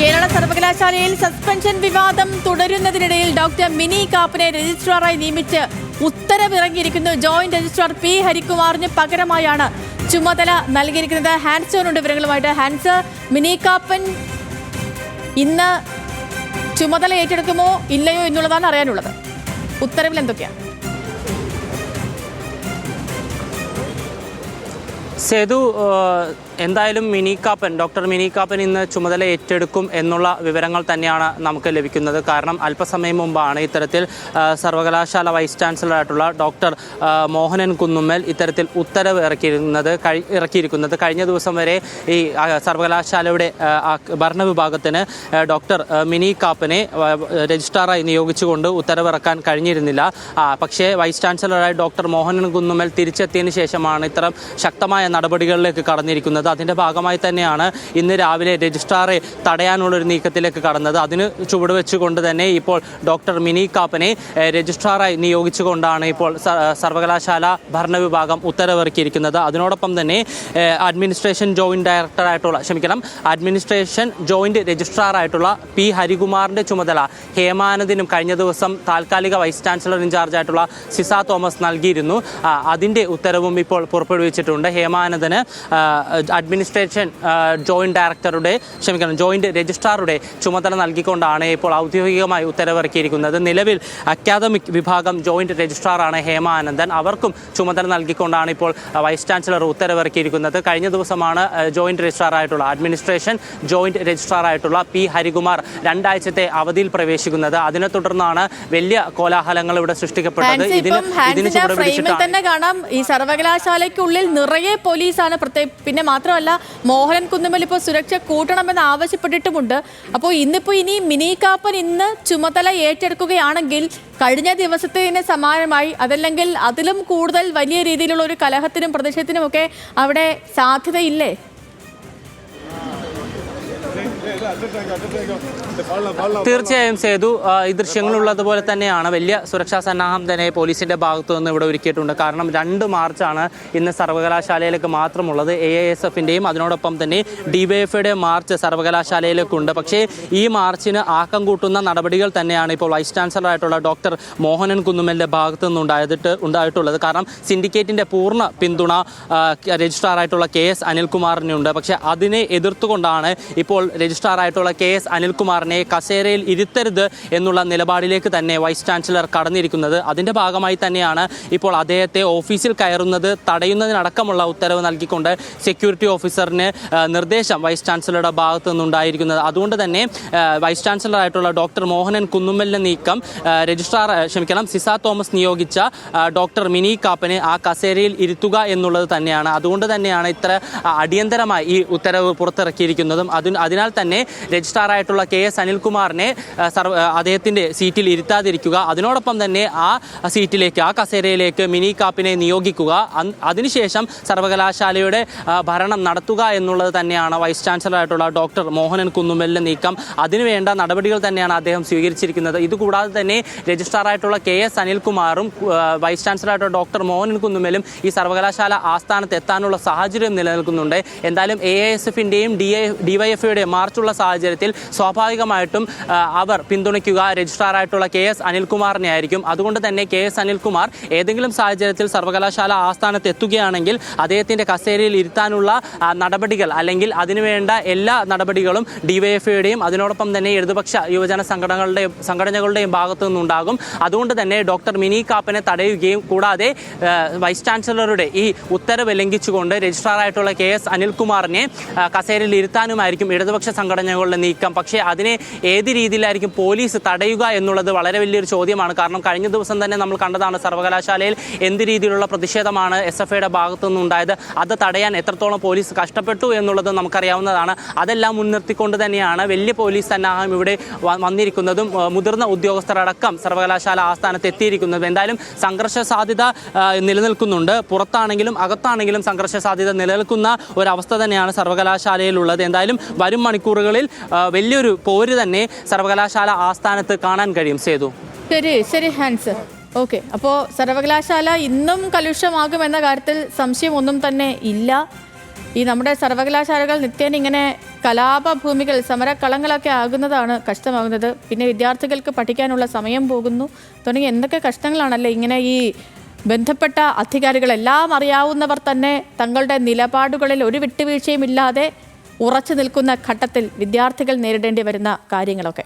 കേരള സർവകലാശാലയിൽ സസ്പെൻഷൻ വിവാദം തുടരുന്നതിനിടയിൽ doctor mini കാപ്പനെ രജിസ്ട്രാറായി നിയമിച്ച് ഉത്തരവിറങ്ങിയിരിക്കുന്നു. ജോയിന്റ് രജിസ്ട്രാർ പി ഹരികുമാറിന് പകരമായാണ് ചുമതല നൽകിയിരിക്കുന്നത്. ഹാൻസോനുണ്ട് വിവരങ്ങളുമായിട്ട്. ഹാൻസ്, മിനി കാപ്പൻ ഇന്ന് ചുമതല ഏറ്റെടുക്കുമോ ഇല്ലയോ എന്നുള്ളതാണ് അറിയാനുള്ളത്. ഉത്തരവിൽ എന്തൊക്കെയാണ്? സേതു, എന്തായാലും ഡോക്ടർ മിനി കാപ്പൻ ഇന്ന് ചുമതല ഏറ്റെടുക്കും എന്നുള്ള വിവരങ്ങൾ തന്നെയാണ് നമുക്ക് ലഭിക്കുന്നത്. കാരണം അല്പസമയം മുമ്പാണ് ഇത്തരത്തിൽ സർവകലാശാല വൈസ് ചാൻസലറായിട്ടുള്ള ഡോക്ടർ മോഹനൻ കുന്നുമ്മൽ ഇത്തരത്തിൽ ഉത്തരവ് ഇറക്കിയിരിക്കുന്നത്. കഴിഞ്ഞ ദിവസം വരെ ഈ സർവകലാശാലയുടെ ഭരണവിഭാഗത്തിന് ഡോക്ടർ മിനി കാപ്പനെ രജിസ്ട്രാറായി നിയോഗിച്ചുകൊണ്ട് ഉത്തരവിറക്കാൻ കഴിഞ്ഞിരുന്നില്ല. പക്ഷേ വൈസ് ചാൻസലറായി ഡോക്ടർ മോഹനൻ കുന്നുമ്മൽ തിരിച്ചെത്തിയതിന് ശേഷമാണ് ഇത്തരം ശക്തമായ നടപടികളിലേക്ക് കടന്നിരിക്കുന്നത്. അതിൻ്റെ ഭാഗമായി തന്നെയാണ് ഇന്ന് രാവിലെ രജിസ്ട്രാറെ തടയാനുള്ളൊരു നീക്കത്തിലേക്ക് കടന്നത്. അതിന് ചുവടുവെച്ചുകൊണ്ട് തന്നെ ഇപ്പോൾ ഡോക്ടർ മിനി കാപ്പനെ രജിസ്ട്രാറായി നിയോഗിച്ചുകൊണ്ടാണ് ഇപ്പോൾ സർവകലാശാല ഭരണവിഭാഗം ഉത്തരവിറക്കിയിരിക്കുന്നത്. അതിനോടൊപ്പം തന്നെ അഡ്മിനിസ്ട്രേഷൻ ജോയിന്റ് രജിസ്ട്രാറായിട്ടുള്ള പി ഹരികുമാറിൻ്റെ ചുമതല ഹേമാനന്ദിനും കഴിഞ്ഞ ദിവസം താൽക്കാലിക വൈസ് ചാൻസലർ ഇൻചാർജായിട്ടുള്ള സിസ തോമസ് നൽകിയിരുന്നു. അതിൻ്റെ ഉത്തരവും ഇപ്പോൾ പുറപ്പെടുവിച്ചിട്ടുണ്ട്. ഹേമാനന്ദന് അഡ്മിനിസ്ട്രേഷൻ ജോയിന്റ് രജിസ്ട്രാറുടെ ചുമതല നൽകിക്കൊണ്ടാണ് ഇപ്പോൾ ഔദ്യോഗികമായി ഉത്തരവിറക്കിയിരിക്കുന്നത്. നിലവിൽ അക്കാദമിക് വിഭാഗം ജോയിന്റ് രജിസ്ട്രാറാണ് ഹേമാനന്ദൻ. അവർക്കും ചുമതല നൽകിക്കൊണ്ടാണ് ഇപ്പോൾ വൈസ് ചാൻസലർ ഉത്തരവിറക്കിയിരിക്കുന്നത്. കഴിഞ്ഞ ദിവസമാണ് അഡ്മിനിസ്ട്രേഷൻ ജോയിന്റ് രജിസ്ട്രാറായിട്ടുള്ള പി ഹരികുമാർ 2 ആഴ്ചത്തെ അവധിയിൽ പ്രവേശിക്കുന്നത്. അതിനെ തുടർന്നാണ് വലിയ കോലാഹലങ്ങൾ ഇവിടെ സൃഷ്ടിക്കപ്പെട്ടത്. തന്നെ കാണാം ഈ സർവകലാശാലയ്ക്കുള്ളിൽ നിറയെ പോലീസാണ്. പിന്നെ മാത്രമല്ല, മോഹനൻ കുന്നുമ്മൽ ഇപ്പോൾ സുരക്ഷ കൂട്ടണമെന്ന് ആവശ്യപ്പെട്ടിട്ടുമുണ്ട്. അപ്പോൾ ഇനി മിനി കാപ്പൻ ഇന്ന് ചുമതല ഏറ്റെടുക്കുകയാണെങ്കിൽ കഴിഞ്ഞ ദിവസത്തിന് സമാനമായി അതല്ലെങ്കിൽ അതിലും കൂടുതൽ വലിയ രീതിയിലുള്ള ഒരു കലഹത്തിനും പ്രതിഷേധത്തിനുമൊക്കെ അവിടെ സാധ്യതയില്ലേ? തീർച്ചയായും സേതു, ഈ ദൃശ്യങ്ങളുള്ളതുപോലെ തന്നെയാണ്. വലിയ സുരക്ഷാ സന്നാഹം തന്നെ പോലീസിന്റെ ഭാഗത്തു നിന്ന് ഇവിടെ ഒരുക്കിയിട്ടുണ്ട്. കാരണം 2 മാർച്ചാണ് ഇന്ന് സർവകലാശാലയിലേക്ക് മാത്രമുള്ളത്. AISFന്റെയും അതിനോടൊപ്പം തന്നെ DYFയുടെ മാർച്ച് സർവകലാശാലയിലേക്കുണ്ട്. പക്ഷേ ഈ മാർച്ചിന് ആക്കം കൂട്ടുന്ന നടപടികൾ തന്നെയാണ് ഇപ്പോൾ വൈസ് ചാൻസലറായിട്ടുള്ള ഡോക്ടർ മോഹനൻ കുന്നുമ്മലിന്റെ ഭാഗത്തു നിന്ന് ഉണ്ടായിട്ടുള്ളത്. കാരണം സിൻഡിക്കേറ്റിന്റെ പൂർണ്ണ പിന്തുണ രജിസ്ട്രാറായിട്ടുള്ള KS അനിൽകുമാറിനുണ്ട്. പക്ഷേ അതിനെ എതിർത്തുകൊണ്ടാണ് ഇപ്പോൾ രജിസ്ട്രാറായിട്ടുള്ള KS അനിൽകുമാറിനെ കസേരയിൽ ഇരുത്തരുത് എന്നുള്ള നിലപാടിലേക്ക് തന്നെ വൈസ് ചാൻസലർ കടന്നിരിക്കുന്നത്. അതിൻ്റെ ഭാഗമായി തന്നെയാണ് ഇപ്പോൾ അദ്ദേഹത്തെ ഓഫീസിൽ കയറുന്നത് തടയുന്നതിനടക്കമുള്ള ഉത്തരവ് നൽകിക്കൊണ്ട് സെക്യൂരിറ്റി ഓഫീസറിന് നിർദ്ദേശം വൈസ് ചാൻസലറുടെ ഭാഗത്തു നിന്നുണ്ടായിരിക്കുന്നത്. അതുകൊണ്ട് തന്നെ വൈസ് ചാൻസലറായിട്ടുള്ള ഡോക്ടർ മോഹനൻ കുന്നുമ്മലിന്റെ നീക്കം സിസ തോമസ് നിയോഗിച്ച ഡോക്ടർ മിനി കാപ്പനെ ആ കസേരയിൽ ഇരുത്തുക എന്നുള്ളത് തന്നെയാണ്. അതുകൊണ്ട് തന്നെയാണ് ഇത്ര അടിയന്തരമായി ഈ ഉത്തരവ് പുറത്തിറക്കിയിരിക്കുന്നതും. അതിനാൽ തന്നെ രജിസ്ട്രാറായിട്ടുള്ള KS അനിൽകുമാറിനെ അദ്ദേഹത്തിൻ്റെ സീറ്റിൽ ഇരുത്താതിരിക്കുക, അതിനോടൊപ്പം തന്നെ ആ കസേരയിലേക്ക് മിനി കാപ്പിനെ നിയോഗിക്കുക, അതിനുശേഷം സർവകലാശാലയുടെ ഭരണം നടത്തുക എന്നുള്ളത് തന്നെയാണ് വൈസ് ചാൻസലറായിട്ടുള്ള ഡോക്ടർ മോഹനൻ കുന്നുമ്മലിൻ്റെ നീക്കം. അതിനുവേണ്ട നടപടികൾ തന്നെയാണ് അദ്ദേഹം സ്വീകരിച്ചിരിക്കുന്നത്. ഇതുകൂടാതെ തന്നെ രജിസ്ട്രാറായിട്ടുള്ള KS അനിൽകുമാറും വൈസ് ചാൻസലറായിട്ടുള്ള ഡോക്ടർ മോഹനൻ കുന്നുമ്മലും ഈ സർവകലാശാല ആസ്ഥാനത്ത് എത്താനുള്ള സാഹചര്യം നിലനിൽക്കുന്നുണ്ട്. എന്തായാലും AISFന്റെയും DYFയുടെയും മാർച്ചുള്ള സാഹചര്യത്തിൽ സ്വാഭാവികമായിട്ടും അവർ പിന്തുണയ്ക്കുക രജിസ്ട്രാറായിട്ടുള്ള KS അനിൽകുമാറിനെ ആയിരിക്കും. അതുകൊണ്ട് തന്നെ KS അനിൽകുമാർ ഏതെങ്കിലും സാഹചര്യത്തിൽ സർവകലാശാല ആസ്ഥാനത്ത് എത്തുകയാണെങ്കിൽ അദ്ദേഹത്തിൻ്റെ കസേരയിൽ ഇരുത്താനുള്ള നടപടികൾ അല്ലെങ്കിൽ അതിനുവേണ്ട എല്ലാ നടപടികളും DYFയുടെയും അതിനോടൊപ്പം തന്നെ ഇടതുപക്ഷ യുവജന സംഘടനകളുടെയും ഭാഗത്തു നിന്നുണ്ടാകും. അതുകൊണ്ട് തന്നെ ഡോക്ടർ മിനി കാപ്പനെ തടയുകയും കൂടാതെ വൈസ് ചാൻസലറുടെ ഈ ഉത്തരവ് ലംഘിച്ചുകൊണ്ട് രജിസ്ട്രാറായിട്ടുള്ള KS അനിൽകുമാറിനെ കസേരയിൽ ഇരുത്താനുമായിരിക്കും ഇടതുപക്ഷ സംഘടനകളുടെ നീക്കം. പക്ഷേ അതിനെ ഏത് രീതിയിലായിരിക്കും പോലീസ് തടയുക എന്നുള്ളത് വളരെ വലിയൊരു ചോദ്യമാണ്. കാരണം കഴിഞ്ഞ ദിവസം തന്നെ നമ്മൾ കണ്ടതാണ് സർവകലാശാലയിൽ എന്ത് രീതിയിലുള്ള പ്രതിഷേധമാണ് SFIയുടെ ഭാഗത്തു നിന്നുണ്ടായത്. അത് തടയാൻ എത്രത്തോളം പോലീസ് കഷ്ടപ്പെട്ടു എന്നുള്ളത് നമുക്കറിയാവുന്നതാണ്. അതെല്ലാം മുൻനിർത്തിക്കൊണ്ട് തന്നെയാണ് വലിയ പോലീസ് സന്നാഹം ഇവിടെ വന്നിരിക്കുന്നതും മുതിർന്ന ഉദ്യോഗസ്ഥരടക്കം സർവകലാശാല ആസ്ഥാനത്ത് എത്തിയിരിക്കുന്നതും. എന്തായാലും സംഘർഷ സാധ്യത നിലനിൽക്കുന്നുണ്ട്. പുറത്താണെങ്കിലും അകത്താണെങ്കിലും സംഘർഷ സാധ്യത നിലനിൽക്കുന്ന ഒരവസ്ഥ തന്നെയാണ് സർവകലാശാലയിലുള്ളത്. എന്തായാലും വരും മണിക്കൂറുകളിൽ വലിയൊരു പോര് തന്നെ സർവകലാശാല ആസ്ഥാനത്ത് കാണാൻ കഴിയും. സേതു, ശരി ഹാൻസ്. ഓക്കെ, അപ്പോൾ സർവകലാശാല ഇന്നും കലുഷമാകുമെന്ന കാര്യത്തിൽ സംശയമൊന്നും തന്നെ ഇല്ല. ഈ നമ്മുടെ സർവകലാശാലകൾ നിത്യേന ഇങ്ങനെ കലാപഭൂമികൾ സമരക്കളങ്ങളൊക്കെ ആകുന്നതാണ് കഷ്ടമാകുന്നത്. പിന്നെ വിദ്യാർത്ഥികൾക്ക് പഠിക്കാനുള്ള സമയം പോകുന്നു തുടങ്ങി എന്തൊക്കെ കഷ്ടങ്ങളാണല്ലേ ഇങ്ങനെ ഈ ബന്ധപ്പെട്ട അധികാരികളെല്ലാം അറിയാവുന്നവർ തന്നെ തങ്ങളുടെ നിലപാടുകളിൽ ഒരു വിട്ടുവീഴ്ചയും ഇല്ലാതെ ഉറച്ചു നിൽക്കുന്ന ഘട്ടത്തിൽ വിദ്യാർത്ഥികൾ നേരിടേണ്ടി വരുന്ന കാര്യങ്ങളൊക്കെ.